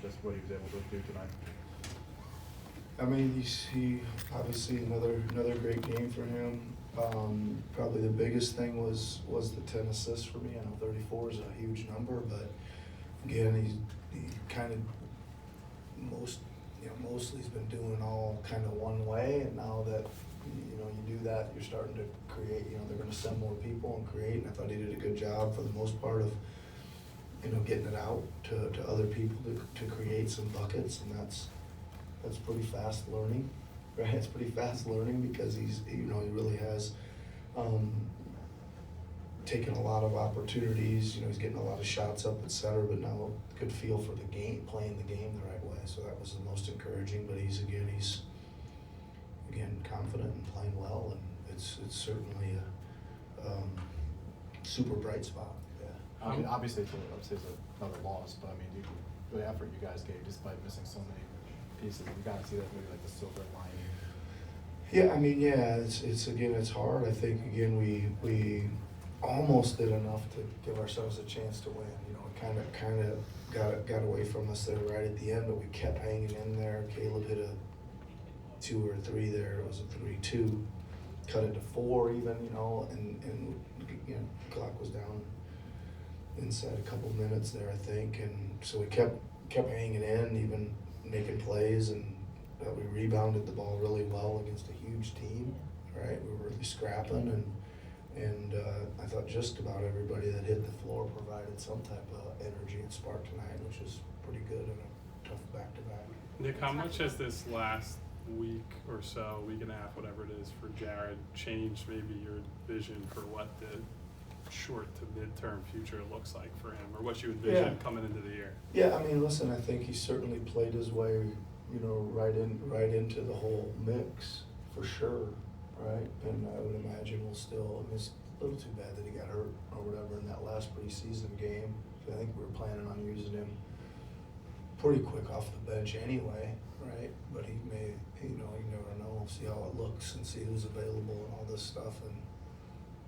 just what he was able to do tonight? I mean, he obviously another great game for him. Probably the biggest thing was the 10 assists for me. I know 34 is a huge number, but again, he kind of mostly he's been doing all kind of one way, and now that you do that, you're starting to create. They're going to send more people and create. And I thought he did a good job for the most part of getting it out to other people to create some buckets, and that's pretty fast learning, right? It's pretty fast learning because he really has taken a lot of opportunities. He's getting a lot of shots up, etc. But now good feel for the game, playing the game the right way. So that was the most encouraging. But he's confident and playing well, and it's certainly a super bright spot. Yeah. I mean, obviously it's another loss, but I mean, the effort you guys gave despite missing so many pieces, you got to see that maybe like the silver lining. Yeah, I mean, it's hard. I think again we almost did enough to give ourselves a chance to win. It kind of got away from us there right at the end, but we kept hanging in there. Caleb hit a 2 or 3 there. It was a 3-2, cut it to 4 even. And clock was down inside a couple minutes there, I think, and so we kept hanging in, even making plays, and we rebounded the ball really well against a huge team, right? We were really scrapping, and I thought just about everybody that hit the floor provided some type of energy and spark tonight, which is pretty good in a tough back-to-back. Nick, how much has this last week or so, week and a half, whatever it is, for Jared changed maybe your vision for what the short to midterm future looks like for him, or what you envision coming into the year? Yeah, I mean, listen, I think he certainly played his way, right into the whole mix for sure, right? And I would imagine it's a little too bad that he got hurt or whatever in that last preseason game. I think we were planning on using him pretty quick off the bench anyway, right? But he may, you never know. See how it looks and see who's available and all this stuff,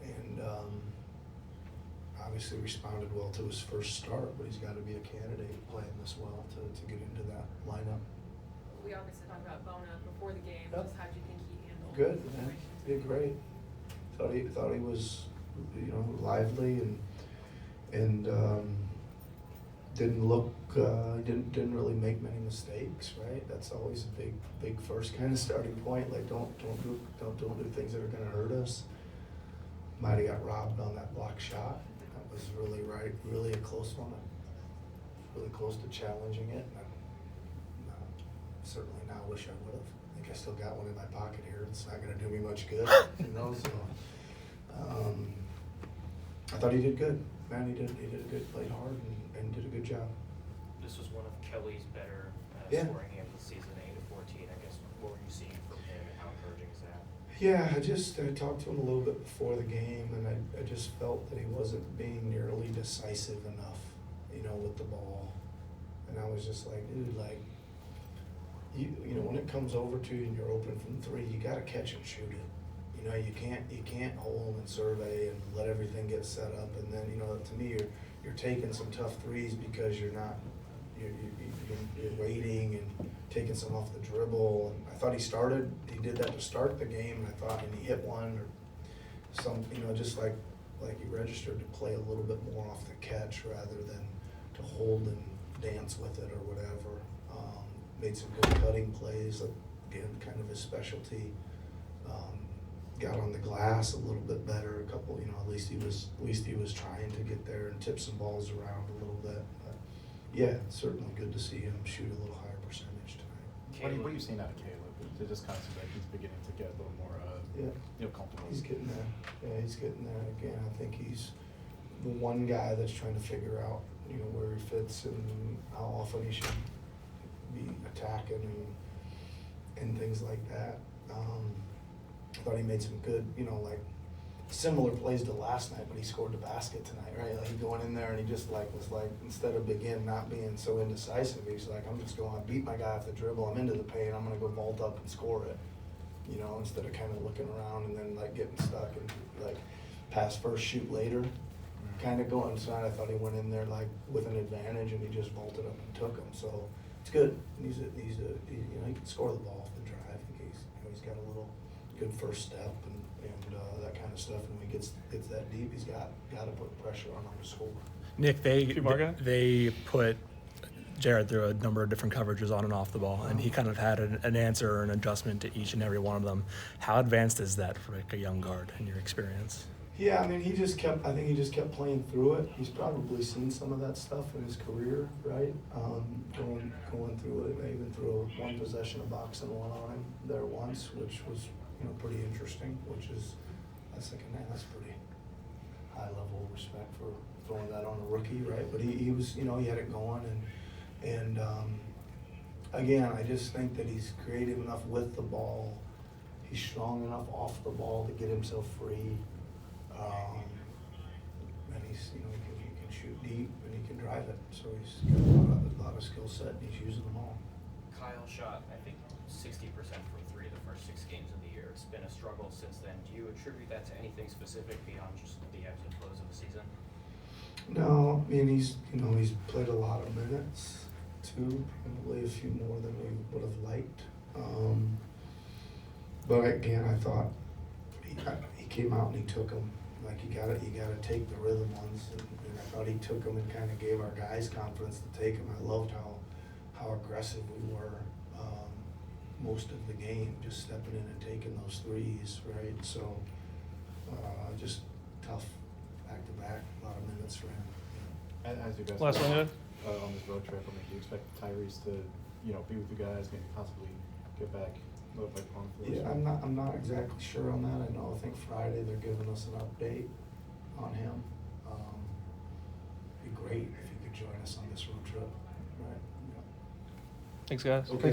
and obviously responded well to his first start, but he's got to be a candidate playing this well to get into that lineup. We obviously talked about Bona before the game. Yep. Just how do you think he handled Good, the man. situation? He did great. Thought he was, lively and didn't look. Didn't really make many mistakes, right? That's always a big first kind of starting point. Like don't do things that are going to hurt us. Might have got robbed on that block shot. That was really a close one. Really close to challenging it. Certainly now wish I would have. I think I still got one in my pocket here. It's not going to do me much good, So I thought he did good. Man, he did a good, played hard and did a good job. This was one of Kelly's better scoring games of the season, 8-14. I guess what were you seeing from him, and how encouraging is that? Yeah, I talked to him a little bit before the game, and I just felt that he wasn't being nearly decisive enough, with the ball. And I was just like, dude, when it comes over to you and you're open from 3, you got to catch and shoot it. You can't hold and survey and let everything get set up, and then to me you're taking some tough threes because you're waiting and taking some off the dribble. And I thought he did that to start the game, and he hit one or some, just like he registered to play a little bit more off the catch rather than to hold and dance with it or whatever. Made some good cutting plays, again, kind of his specialty. Got on the glass a little bit better, a couple, at least he was trying to get there and tip some balls around a little bit. But yeah, certainly good to see him shoot a little higher percentage tonight. What are you seeing out of Caleb? It just kind of seems like he's beginning to get a little more comfortable. He's getting there. Yeah, he's getting there. Again, I think he's the one guy that's trying to figure out, where he fits and how often he should be attacking and things like that. I thought he made some good, similar plays to last night, but he scored the basket tonight, right? Like he going in there and he just was instead of not being so indecisive, he's like, I'm just going to beat my guy off the dribble. I'm into the paint. I'm going to go vault up and score it, instead of kind of looking around and then getting stuck and pass first, shoot later, kind of going. So I thought he went in there with an advantage and he just vaulted up and took him. So it's good. He can score the ball off the drive. I think he's got a little good first step and that kind of stuff. And when he gets that deep, he's got to put pressure on him to score. Nick, Keep marking. they put Jared through a number of different coverages on and off the ball, and he kind of had an answer or an adjustment to each and every one of them. How advanced is that for like a young guard in your experience? Yeah, I mean, I think he just kept playing through it. He's probably seen some of that stuff in his career, right? Going through it. They even threw one possession of boxing one on him there once, which was, pretty interesting, that's pretty high level of respect for throwing that on a rookie, right? But he was, he had it going and again, I just think that he's creative enough with the ball. He's strong enough off the ball to get himself free. And he's, he can shoot deep and he can drive it. So he's got a lot of skill set and he's using them all. Kyle shot, I think, 60% from three the first 6 games of the year. It's been a struggle since then. Do you attribute that to anything specific beyond just the ebbs and flows of the season? No, I mean, he's played a lot of minutes too, probably a few more than we would have liked. But again, I thought he came out and he took them. Like you gotta take the rhythm ones, and I thought he took them and kind of gave our guys confidence to take them. I loved how aggressive we were most of the game, just stepping in and taking those threes, right? So just tough back to back, a lot of minutes for him. As you guys Last go one, on this road trip, I mean, do you expect Tyrese to, be with you guys, maybe possibly get back by Palm for this Yeah, one? I'm not exactly sure on that. I think Friday they're giving us an update on him. It'd be great if you could join us on this road trip, right? Yeah. Thanks, guys. Okay.